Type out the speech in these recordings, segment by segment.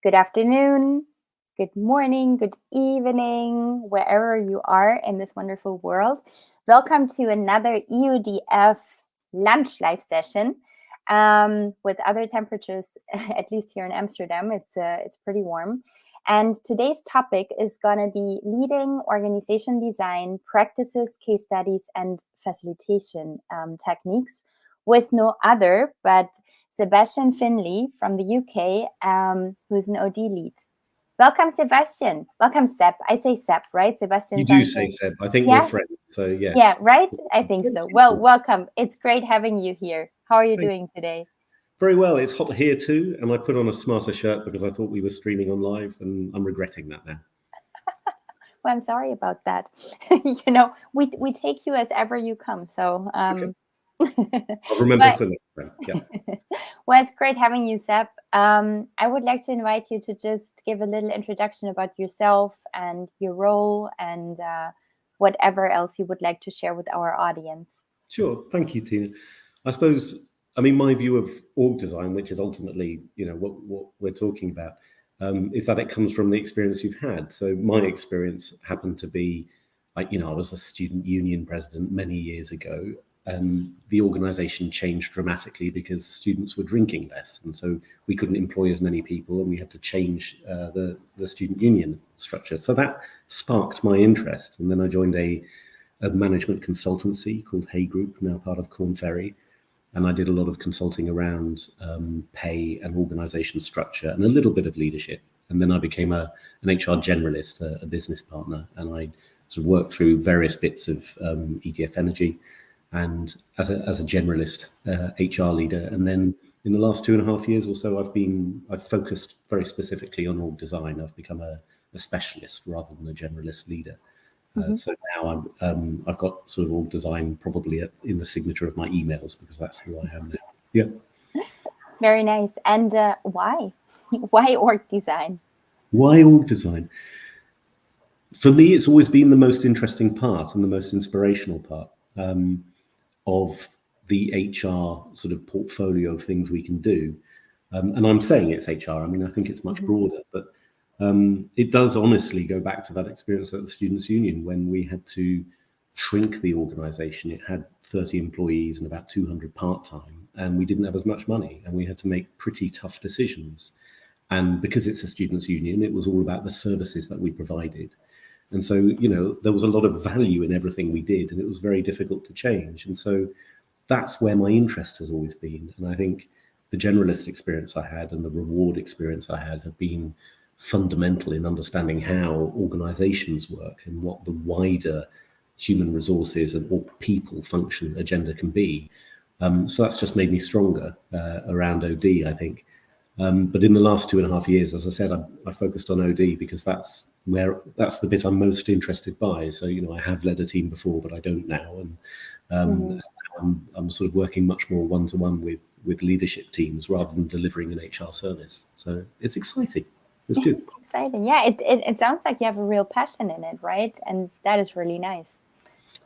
Good afternoon, good morning, good evening, wherever you are in this wonderful world. Welcome to another EODF lunch live session. With other temperatures, at least here in Amsterdam, it's pretty warm. And today's topic is going to be leading organization design practices, case studies, and facilitation techniques with no other but Sebastian Finley from the UK, who's an OD lead. Welcome, Sebastian. Welcome, Seb. I say Seb, right? Sebastian. You do say Seb. I think we're friends, so yes. Yeah, right? I think so. Well, welcome. It's great having you here. How are you doing today? Very well. It's hot here too, and I put on a smarter shirt because I thought we were streaming on live, and I'm regretting that now. Well, I'm sorry about that. We take you as ever you come, so... Okay. I'll remember for next time. Yeah. Well, it's great having you, Seb. I would like to invite you to just give a little introduction about yourself and your role and whatever else you would like to share with our audience. Sure. Thank you, Tina. My view of org design, which is ultimately, what we're talking about, is that it comes from the experience you've had. So my experience happened to be, I was a student union president many years ago. The organisation changed dramatically because students were drinking less, and so we couldn't employ as many people, and we had to change the student union structure. So that sparked my interest, and then I joined a management consultancy called Hay Group, now part of Corn Ferry, and I did a lot of consulting around pay and organisation structure and a little bit of leadership. And then I became an HR generalist, a business partner, and I sort of worked through various bits of EDF Energy. And as a generalist HR leader, and then in the last 2.5 years or so, I've focused very specifically on org design. I've become a specialist rather than a generalist leader. So now I've got sort of org design probably in the signature of my emails because that's who I am now. Yeah. Very nice. And why? Why org design? Why org design? For me, it's always been the most interesting part and the most inspirational part. Of the HR sort of portfolio of things we can do. And I'm saying it's HR. I think it's much broader, but it does honestly go back to that experience at the Students' Union when we had to shrink the organisation. It had 30 employees and about 200 part-time, and we didn't have as much money, and we had to make pretty tough decisions. And because it's a Students' Union, it was all about the services that we provided. And so, there was a lot of value in everything we did, and it was very difficult to change. And so that's where my interest has always been. And I think the generalist experience I had and the reward experience I had have been fundamental in understanding how organizations work and what the wider human resources and or people function agenda can be. So that's just made me stronger around OD, I think. But in the last 2.5 years, as I said, I focused on OD because that's the bit I'm most interested by. So, I have led a team before, but I don't now. And I'm sort of working much more one-to-one with leadership teams rather than delivering an HR service. So it's exciting. It's good. It's exciting. Yeah, it sounds like you have a real passion in it, right? And that is really nice.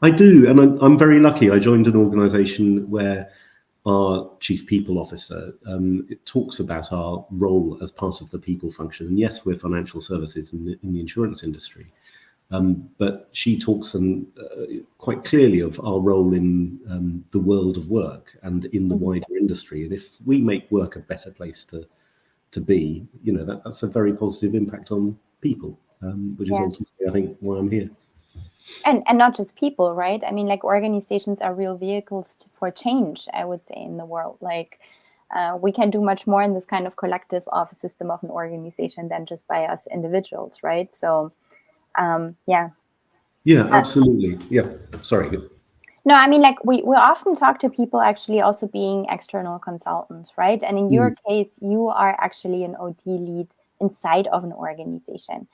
I do. And I'm very lucky. I joined an organization where our chief people officer, it talks about our role as part of the people function. And yes, we're financial services in the insurance industry. But she talks quite clearly of our role in the world of work and in the wider industry. And if we make work a better place to be, that's a very positive impact on people, which is ultimately, I think, why I'm here. And not just people, right? Organizations are real vehicles for change, I would say, in the world. We can do much more in this kind of collective office system of an organization than just by us individuals, right? So, yeah. Yeah, absolutely. Yeah. Sorry. No, we often talk to people actually also being external consultants, right? And in your case, you are actually an OD lead inside of an organization.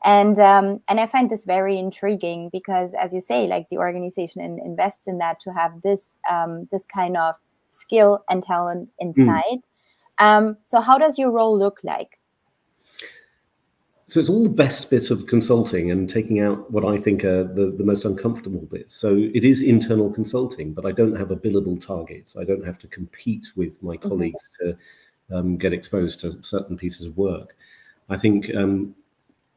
And I find this very intriguing because, as you say, the organization invests in that to have this kind of skill and talent inside. So how does your role look like? So it's all the best bits of consulting and taking out what I think are the most uncomfortable bits. So it is internal consulting, but I don't have a billable target. So I don't have to compete with my colleagues to get exposed to certain pieces of work. I think,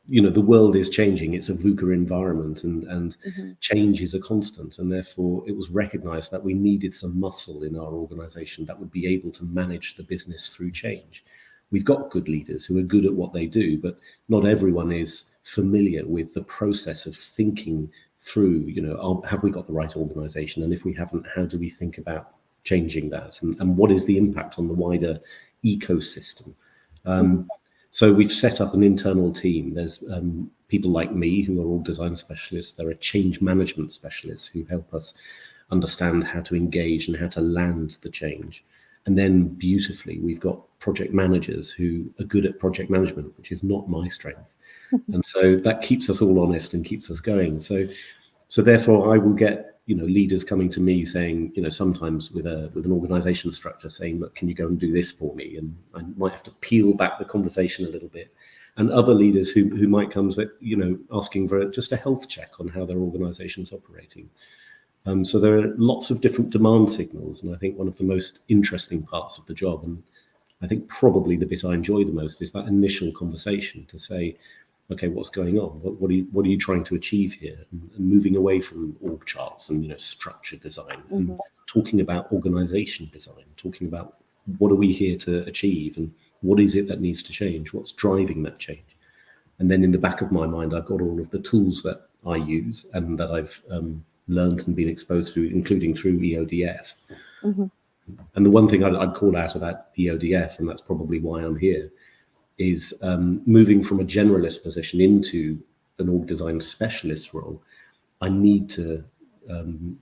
the world is changing. It's a VUCA environment, and change is a constant. And therefore, it was recognized that we needed some muscle in our organization that would be able to manage the business through change. We've got good leaders who are good at what they do, but not everyone is familiar with the process of thinking through, have we got the right organization? And if we haven't, how do we think about changing that? And what is the impact on the wider ecosystem? So we've set up an internal team. There's people like me who are org design specialists. There are change management specialists who help us understand how to engage and how to land the change. And then beautifully, we've got project managers who are good at project management, which is not my strength. And so that keeps us all honest and keeps us going. So therefore, I will get leaders coming to me saying, sometimes with an organization structure saying, look, can you go and do this for me? And I might have to peel back the conversation a little bit. And other leaders who might come, asking for just a health check on how their organization's operating. So there are lots of different demand signals. And I think one of the most interesting parts of the job, and I think probably the bit I enjoy the most, is that initial conversation to say, okay, what's going on? What are you trying to achieve here? And moving away from org charts and structure design, and talking about organization design, talking about what are we here to achieve, and what is it that needs to change? What's driving that change? And then in the back of my mind, I've got all of the tools that I use and that I've learned and been exposed to, including through EODF. And the one thing I'd call out about EODF, and that's probably why I'm here, is moving from a generalist position into an org design specialist role. I need to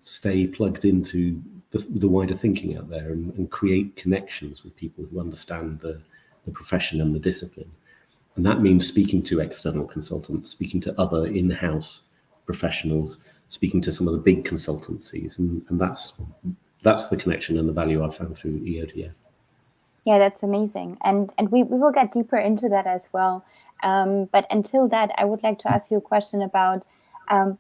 stay plugged into the wider thinking out there and create connections with people who understand the profession and the discipline. And that means speaking to external consultants, speaking to other in-house professionals, speaking to some of the big consultancies. And that's the connection and the value I've found through EODF. Yeah, that's amazing. And we will get deeper into that as well. But until that, I would like to ask you a question about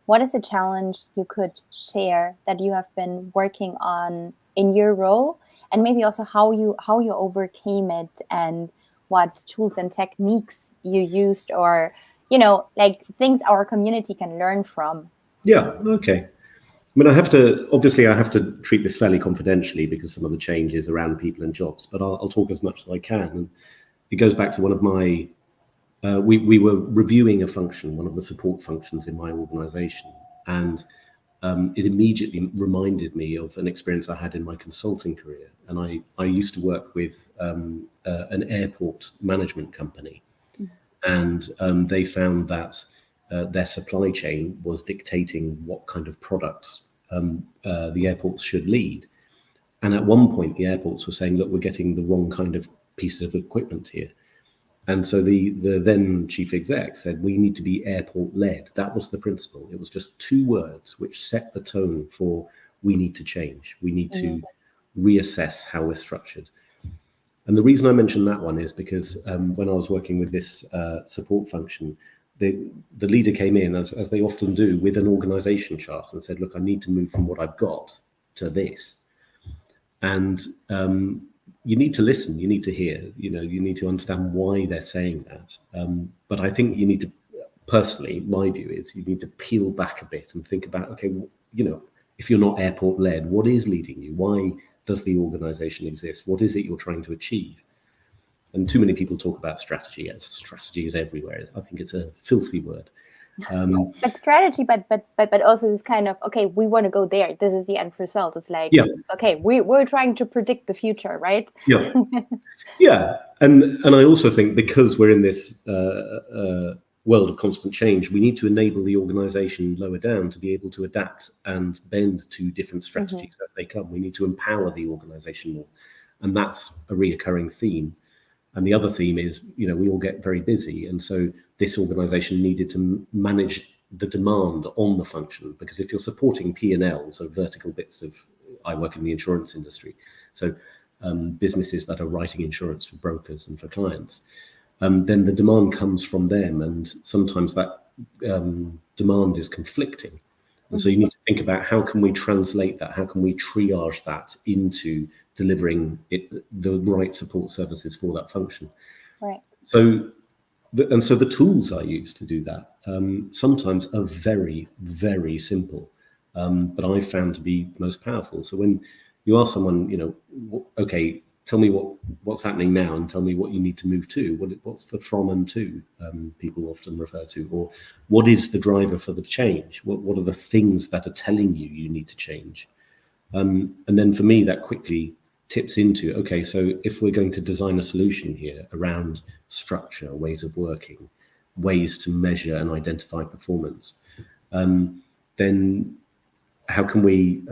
what is a challenge you could share that you have been working on in your role, and maybe also how you overcame it, and what tools and techniques you used, or, like things our community can learn from. Yeah, okay. I mean, I have to treat this fairly confidentially because some of the changes around people and jobs, but I'll talk as much as I can. And it goes back to one of my, we were reviewing a function, one of the support functions in my organization. And it immediately reminded me of an experience I had in my consulting career. And I used to work with an airport management company. And they found that their supply chain was dictating what kind of products the airports should lead. And at one point, the airports were saying, look, we're getting the wrong kind of pieces of equipment here. And so the then chief exec said, we need to be airport led. That was the principle. It was just 2 words which set the tone for, we need to change. We need to reassess how we're structured. And the reason I mention that one is because when I was working with this support function, the leader came in, as they often do, with an organization chart and said, look, I need to move from what I've got to this. And you need to listen, you need to hear, you need to understand why they're saying that. But I think you need to, personally, my view is you need to peel back a bit and think about, okay, if you're not airport led, what is leading you? Why does the organization exist? What is it you're trying to achieve? And too many people talk about strategy as strategy is everywhere. I think it's a filthy word. But strategy, but also this kind of, okay, we want to go there. This is the end result. It's like, okay, we're trying to predict the future, right? Yeah, yeah. And I also think because we're in this world of constant change, we need to enable the organization lower down to be able to adapt and bend to different strategies as they come. We need to empower the organization more. And that's a reoccurring theme. And the other theme is, we all get very busy. And so this organization needed to manage the demand on the function, because if you're supporting P&L, so vertical bits of, I work in the insurance industry, so businesses that are writing insurance for brokers and for clients, then the demand comes from them. And sometimes that demand is conflicting. And so you need to think about, how can we translate that? How can we triage that into delivering the right support services for that function? Right. So and so the tools I use to do that sometimes are very, very simple, but I found to be most powerful. So when you ask someone, okay, tell me what's happening now, and tell me what you need to move to. What's the from and to people often refer to, or what is the driver for the change? What are the things that are telling you need to change? And then for me, that quickly tips into, okay, so if we're going to design a solution here around structure, ways of working, ways to measure and identify performance, then how can we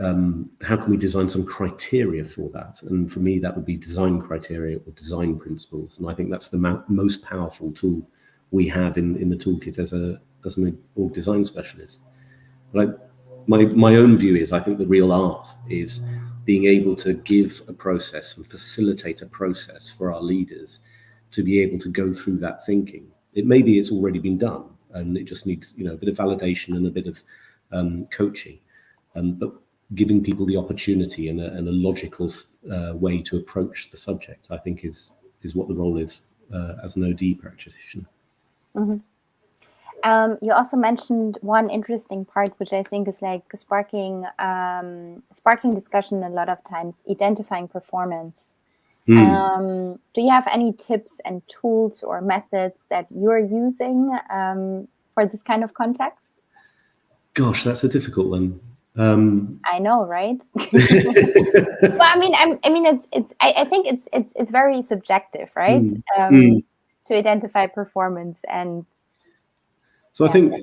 design some criteria for that? And for me, that would be design criteria or design principles. And I think that's the most powerful tool we have in the toolkit as an org design specialist. But my own view is, I think the real art is being able to give a process and facilitate a process for our leaders to be able to go through that thinking. It's already been done, and it just needs a bit of validation and a bit of coaching. But giving people the opportunity and a logical way to approach the subject, I think, is what the role is as an OD practitioner. Mm-hmm. You also mentioned one interesting part, which I think is like sparking discussion a lot of times, identifying performance. Do you have any tips and tools or methods that you're using for this kind of context? Gosh, that's a difficult one. I know, right? Well, I think it's very subjective, right? To identify performance and. So I think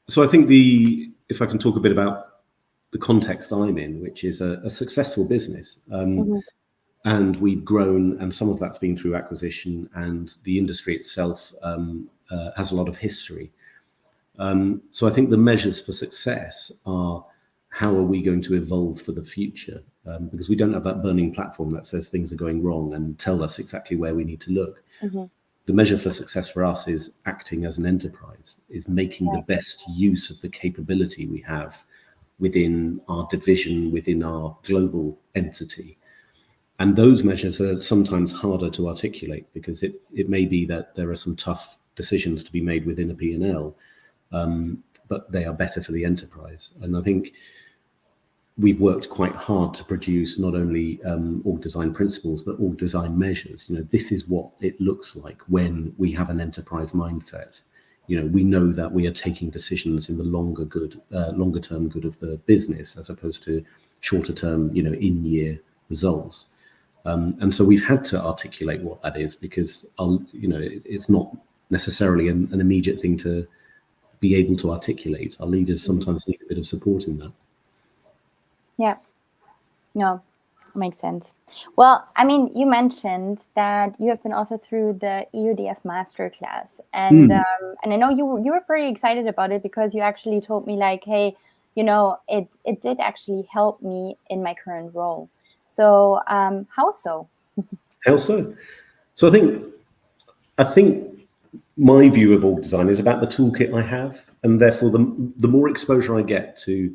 if I can talk a bit about the context I'm in, which is a successful business, and we've grown, and some of that's been through acquisition, and the industry itself has a lot of history. So I think the measures for success are, how are we going to evolve for the future? Because we don't have that burning platform that says things are going wrong and tell us exactly where we need to look. The measure for success for us is acting as an enterprise, is making the best use of the capability we have within our division, within our global entity. And those measures are sometimes harder to articulate, because it may be that there are some tough decisions to be made within a P&L, but they are better for the enterprise. And I think we've worked quite hard to produce not only org design principles, but org design measures. This is what it looks like when we have an enterprise mindset. We know that we are taking decisions in the longer term good of the business, as opposed to shorter term, in-year results. And so we've had to articulate what that is, because it's not necessarily an immediate thing to be able to articulate. Our leaders sometimes need a bit of support in that. Yeah, no, makes sense. Well, you mentioned that you have been also through the EODF Masterclass, and I know you were pretty excited about it, because you actually told me, like, hey, it did actually help me in my current role. So how so? How so? So I think my view of org design is about the toolkit I have, and therefore the more exposure I get to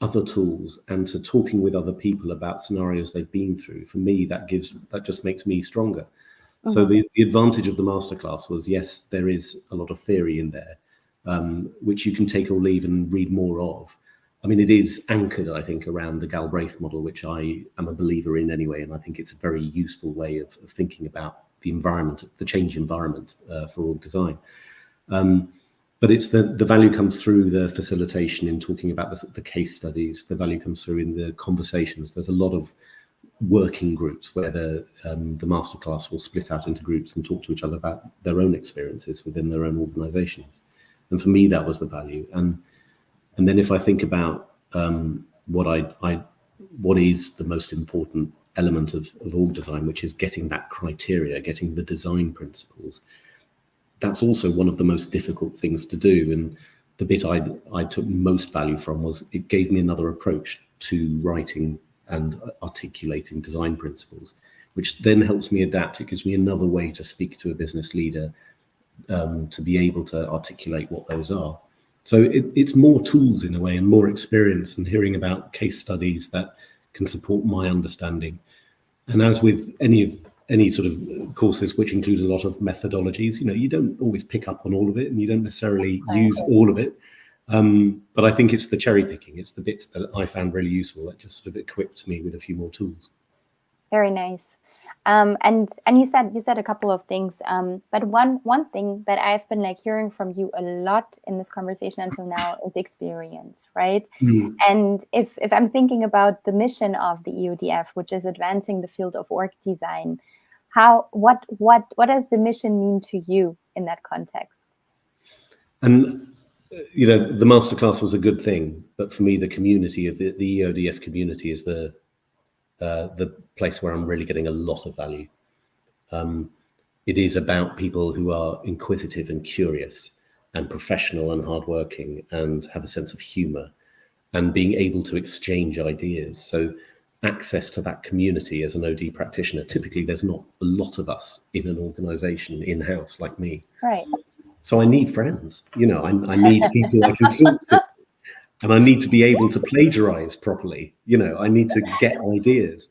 other tools and to talking with other people about scenarios they've been through, for me, that just makes me stronger. So the advantage of the masterclass was, yes, there is a lot of theory in there, which you can take or leave and read more of. It is anchored, I think, around the Galbraith model, which I am a believer in anyway, and I think it's a very useful way of thinking about the environment, the change environment for org design. But it's the value comes through the facilitation in talking about the case studies. The value comes through in the conversations. There's a lot of working groups where the masterclass will split out into groups and talk to each other about their own experiences within their own organizations. And for me, that was the value. And then if I think about what is the most important element of org design, which is getting that criteria, getting the design principles, that's also one of the most difficult things to do. And the bit I took most value from was it gave me another approach to writing and articulating design principles, which then helps me adapt. It gives me another way to speak to a business leader, to be able to articulate what those are. So it's more tools in a way, and more experience, and hearing about case studies that can support my understanding. And as with any of any sort of courses which include a lot of methodologies, you don't always pick up on all of it, and you don't necessarily use all of it. But I think it's the cherry picking. It's the bits that I found really useful that just sort of equipped me with a few more tools. Very nice. And you said a couple of things, but one thing that I've been hearing from you a lot in this conversation until now is experience, right? And if I'm thinking about the mission of the EODF, which is advancing the field of org design, what does the mission mean to you in that context? And the masterclass was a good thing, but for me, the community of the EODF community is the place where I'm really getting a lot of value. It is about people who are inquisitive and curious and professional and hardworking and have a sense of humor and being able to exchange ideas. So access to that community as an OD practitioner, typically there's not a lot of us in an organization in-house like me. Right. So I need friends, I need people I can talk to, and I need to be able to plagiarize properly. I need to get ideas.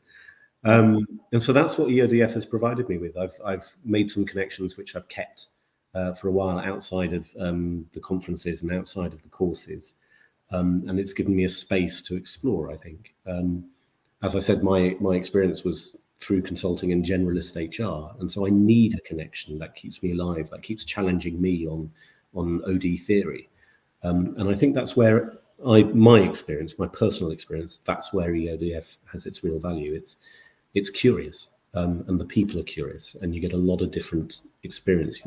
And so that's what EODF has provided me with. I've made some connections which I've kept for a while outside of the conferences and outside of the courses. And it's given me a space to explore, I think. As I said, my experience was through consulting and generalist HR. And so I need a connection that keeps me alive, that keeps challenging me on OD theory. And I think that's where my experience, my personal experience, that's where EODF has its real value. It's curious, and the people are curious, and you get a lot of different experience,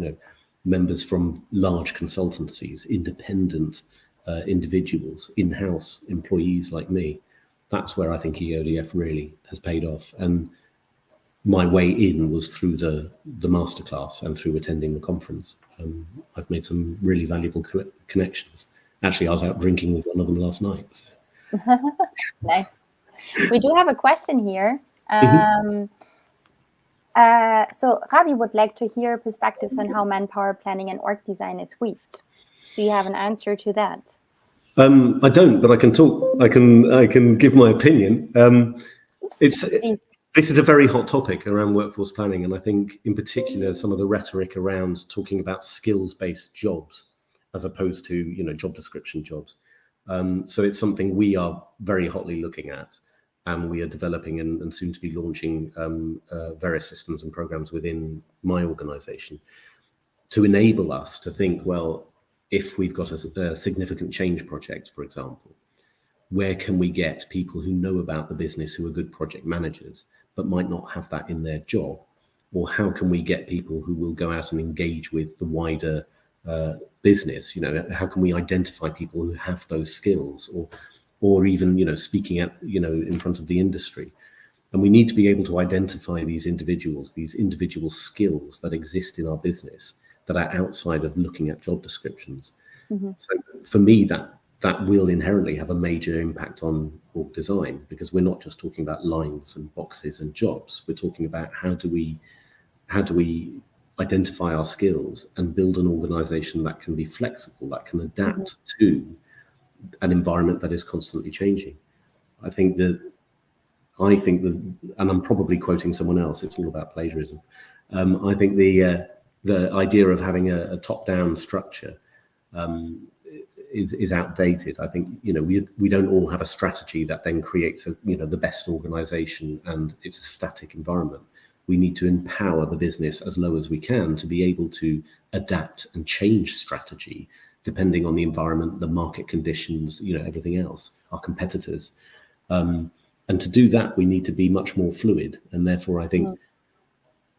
members from large consultancies, independent individuals, in-house employees like me. That's where I think EODF really has paid off. And my way in was through the masterclass and through attending the conference. I've made some really valuable connections. Actually, I was out drinking with one of them last night. So. Nice. We do have a question here. So Ravi would like to hear perspectives on how manpower planning and org design is weaved. Do you have an answer to that? I don't, but I can talk. I can give my opinion. This is a very hot topic around workforce planning, and I think in particular some of the rhetoric around talking about skills-based jobs as opposed to job description jobs. So it's something we are very hotly looking at, and we are developing and soon to be launching various systems and programs within my organization to enable us to think, well, if we've got a significant change project, for example, where can we get people who know about the business, who are good project managers, but might not have that in their job? Or how can we get people who will go out and engage with the wider business? How can we identify people who have those skills, or even speaking at in front of the industry? And we need to be able to identify these individual skills that exist in our business that are outside of looking at job descriptions. So for me, that will inherently have a major impact on org design, because we're not just talking about lines and boxes and jobs. We're talking about how do we identify our skills and build an organization that can be flexible, that can adapt to an environment that is constantly changing. I think that, and I'm probably quoting someone else, it's all about plagiarism. I think the idea of having a top-down structure is outdated. I think we don't all have a strategy that then creates the best organization, and it's a static environment. We need to empower the business as low as we can to be able to adapt and change strategy depending on the environment, the market conditions, everything else, our competitors. And to do that, we need to be much more fluid. And therefore, I think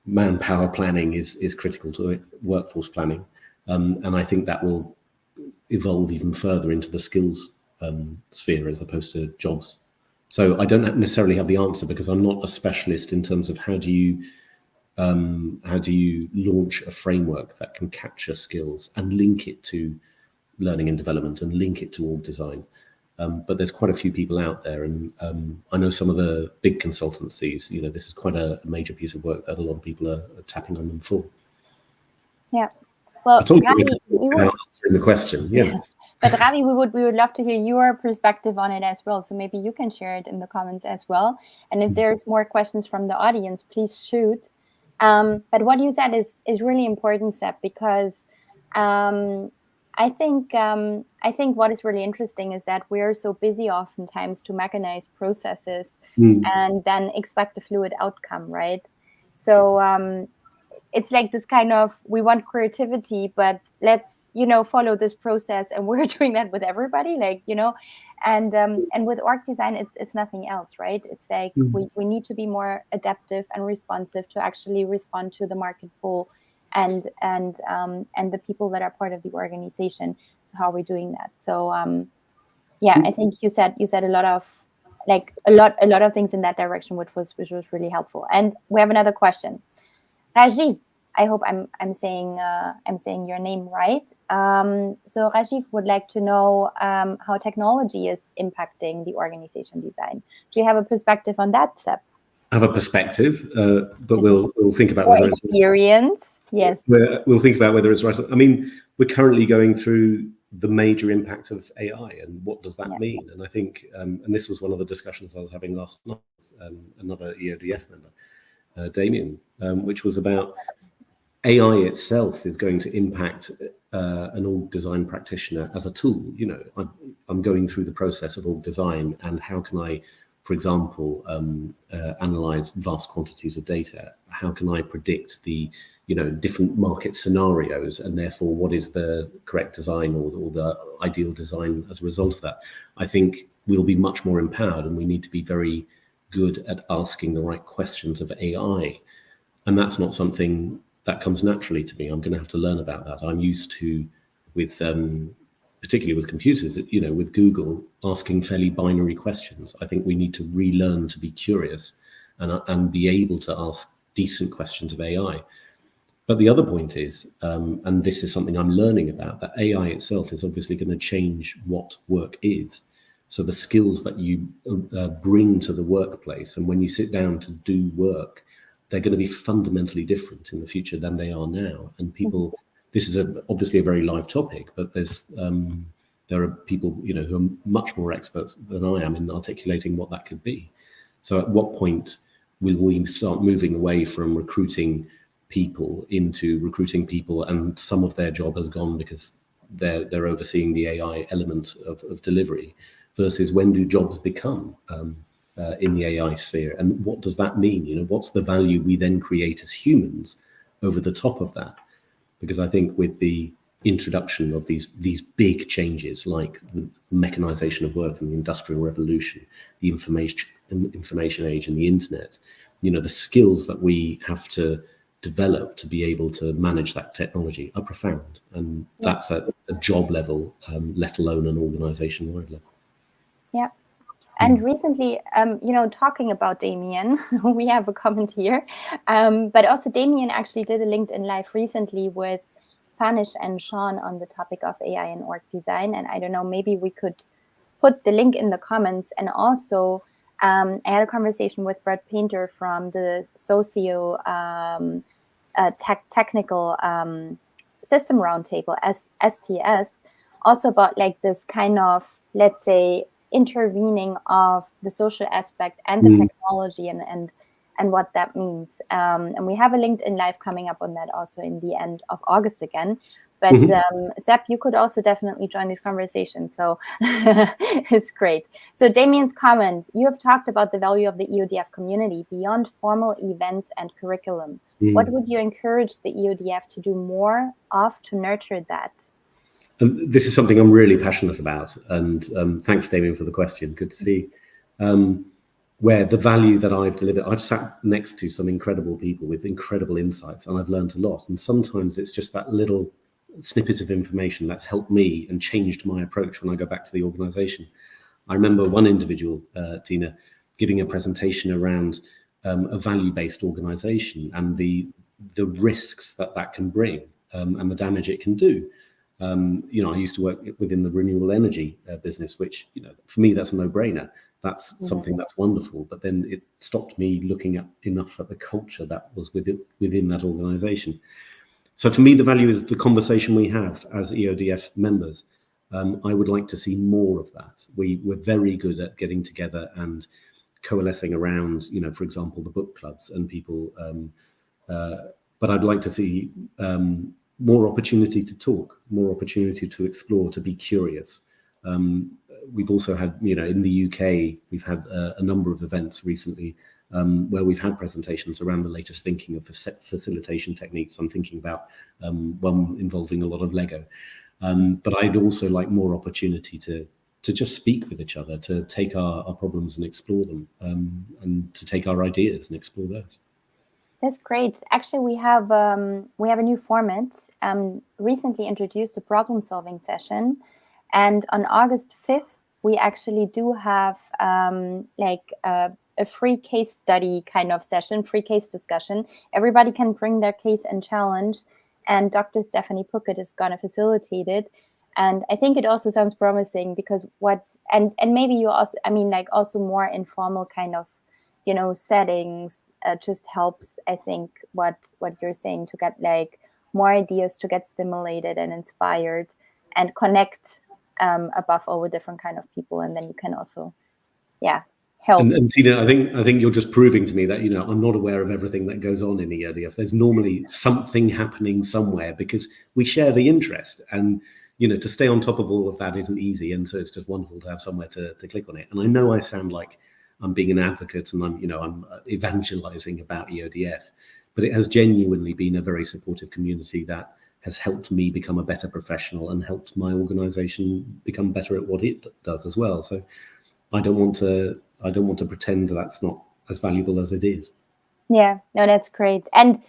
manpower planning is critical to it, workforce planning. And I think that will evolve even further into the skills sphere as opposed to jobs. So I don't necessarily have the answer, because I'm not a specialist in terms of how do you launch a framework that can capture skills and link it to learning and development and link it to org design. But there's quite a few people out there, and I know some of the big consultancies, this is quite a major piece of work that a lot of people are tapping on them for. Yeah. Well, Ravi, answering the question. Yeah. But Ravi, we would love to hear your perspective on it as well. So maybe you can share it in the comments as well. And if there's more questions from the audience, please shoot. But what you said is really important, Seb, because I think what is really interesting is that we're so busy oftentimes to mechanize processes and then expect a fluid outcome, right? So it's like this kind of, we want creativity, but let's, follow this process, and we're doing that with everybody, and with org design, it's nothing else, right? It's like we need to be more adaptive and responsive to actually respond to the market pull and the people that are part of the organization. So how are we doing that? So I think you said a lot of things in that direction, which was really helpful. And we have another question. Rajiv, I hope I'm saying your name right. So Rajiv would like to know how technology is impacting the organization design. Do you have a perspective on that, Seb? I have a perspective, but we'll think about whether it's experience. Yes. We'll think about whether it's right. I mean, we're currently going through the major impact of AI, and what does that mean? And I think, and this was one of the discussions I was having last night with another EODF member, Damien, which was about AI itself is going to impact an org design practitioner as a tool. I'm going through the process of org design, and how can I, for example, analyze vast quantities of data? How can I predict the different market scenarios, and therefore what is the correct design or the ideal design as a result of that? I think we'll be much more empowered, and we need to be very good at asking the right questions of AI. And that's not something that comes naturally to me. I'm going to have to learn about that. I'm used to, with particularly with computers, with Google, asking fairly binary questions. I think we need to relearn to be curious and be able to ask decent questions of AI. But the other point is, and this is something I'm learning about, that AI itself is obviously going to change what work is. So the skills that you bring to the workplace, and when you sit down to do work, they're going to be fundamentally different in the future than they are now. And people, this is obviously a very live topic, but there are people who are much more experts than I am in articulating what that could be. So at what point will we start moving away from recruiting people into recruiting people, and some of their job has gone because they're overseeing the AI element of delivery, versus when do jobs become in the AI sphere, and what does that mean? What's the value we then create as humans over the top of that? Because I think with the introduction of these big changes, like the mechanization of work and the industrial revolution, the information age and the internet, the skills that we have to develop to be able to manage that technology are profound, and that's at a job level, let alone an organization-wide level. Yeah. And recently, talking about Damien, we have a comment here, but also Damien actually did a LinkedIn Live recently with Fanish and Sean on the topic of AI and org design. And I don't know, maybe we could put the link in the comments. And also, I had a conversation with Brett Painter from the technical system roundtable, STS, also about this kind of, let's say, intervening of the social aspect and the technology and what that means. And we have a LinkedIn Live coming up on that also in the end of August again. But Seb, you could also definitely join this conversation. So it's great. So Damien's comment, you have talked about the value of the EODF community beyond formal events and curriculum. What would you encourage the EODF to do more of to nurture that? This is something I'm really passionate about, and thanks, Damien, for the question. Good to see. Where the value that I've delivered, I've sat next to some incredible people with incredible insights, and I've learned a lot. And sometimes it's just that little snippet of information that's helped me and changed my approach when I go back to the organization. I remember one individual, Tina, giving a presentation around a value-based organization and the risks that can bring and the damage it can do. I used to work within the renewable energy business, which, for me, that's a no-brainer. That's something that's wonderful. But then it stopped me looking enough at the culture that was within that organization. So for me, the value is the conversation we have as EODF members. I would like to see more of that. We're very good at getting together and coalescing around, for example, the book clubs and people But I'd like to see more opportunity to talk, more opportunity to explore, to be curious. We've also had, in the UK, we've had a number of events recently where we've had presentations around the latest thinking of facilitation techniques. I'm thinking about one involving a lot of Lego. But I'd also like more opportunity to just speak with each other, to take our problems and explore them, and to take our ideas and explore those. That's great. Actually, we have a new format. Recently introduced a problem-solving session, and on August 5th, we actually do have a free case study kind of session, free case discussion. Everybody can bring their case and challenge, and Dr. Stephanie Puckett is going to facilitate it. And I think it also sounds promising because and maybe you also, also more informal kind of, settings just helps, I think, what you're saying, to get more ideas, to get stimulated and inspired and connect above all with different kind of people. And then you can also, help. And Tina, I think you're just proving to me that, I'm not aware of everything that goes on in EODF. There's normally something happening somewhere because we share the interest, and, to stay on top of all of that isn't easy. And so it's just wonderful to have somewhere to click on it. And I know I sound like I'm being an advocate and I'm evangelizing about EODF, but it has genuinely been a very supportive community that has helped me become a better professional and helped my organization become better at what it does as well. So I don't want to pretend that's not as valuable as it is. Yeah, no, that's great. And,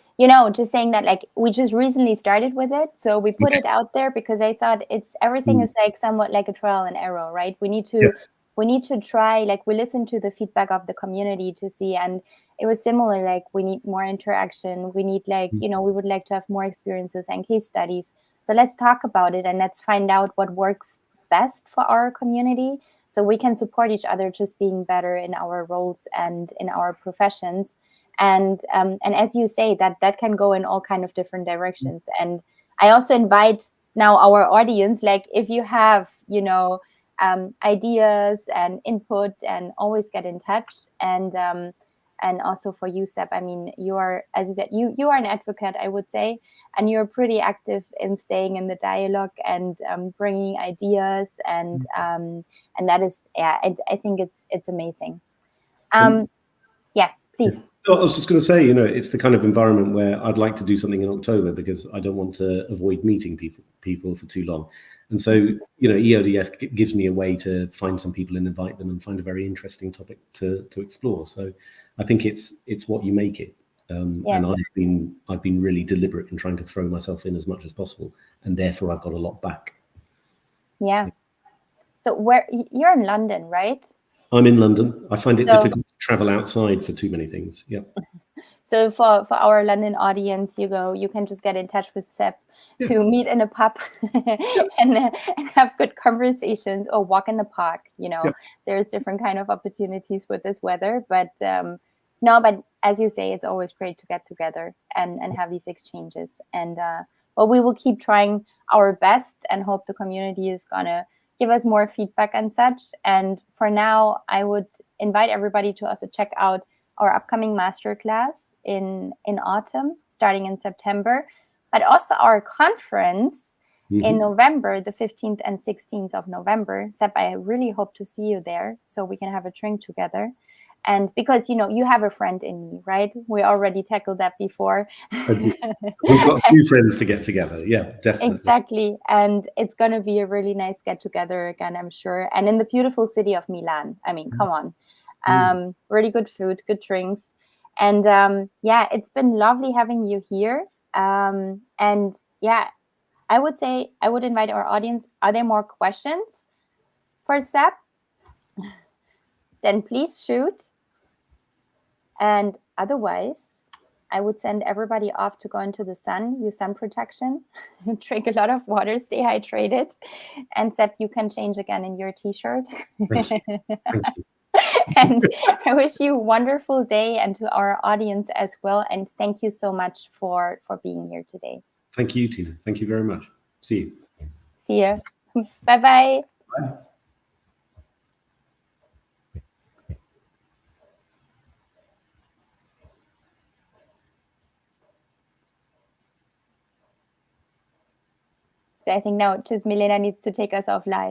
just saying that, we just recently started with it. So we put it out there because I thought everything is somewhat like a trial and error, right? We need to try, we listen to the feedback of the community to see. And it was similar, we need more interaction. We need we would like to have more experiences and case studies. So let's talk about it and let's find out what works best for our community, so we can support each other just being better in our roles and in our professions. And as you say, that can go in all kind of different directions. And I also invite now our audience, if you have, ideas and input, and always get in touch. And also for you, Seb, you are, as you said, you are an advocate, I would say, and you're pretty active in staying in the dialogue and bringing ideas, and that is, I think it's amazing. Please. I was just going to say, it's the kind of environment where I'd like to do something in October because I don't want to avoid meeting people for too long. And so, EODF gives me a way to find some people and invite them and find a very interesting topic to explore. So I think it's what you make it. Yes. And I've been really deliberate in trying to throw myself in as much as possible, and therefore I've got a lot back. Yeah. So you're in London, right? I'm in London. I find it difficult to travel outside for too many things. Yeah. So for our London audience, you can just get in touch with Seb to meet in a pub and have good conversations, or walk in the park. There's different kind of opportunities with this weather, but but as you say, it's always great to get together and have these exchanges. And we will keep trying our best and hope the community is gonna give us more feedback and such. And for now, I would invite everybody to also check out our upcoming masterclass in autumn, starting in September, but also our conference in November, the 15th and 16th of November. Seb, I really hope to see you there so we can have a drink together. And because, you have a friend in me, right? We already tackled that before. We've got a few friends to get together. Yeah, definitely. Exactly. And it's going to be a really nice get together again, I'm sure. And in the beautiful city of Milan. Come on. Really good food, good drinks. And it's been lovely having you here. I would say I would invite our audience. Are there more questions for Seb? Then please shoot. And otherwise, I would send everybody off to go into the sun, use sun protection, drink a lot of water, stay hydrated. And Seb, you can change again in your t-shirt. Thank you. And I wish you a wonderful day, and to our audience as well. And thank you so much for being here today. Thank you, Tina. Thank you very much. See you. See you. Bye-bye. Bye. So I think now just Milena needs to take us offline.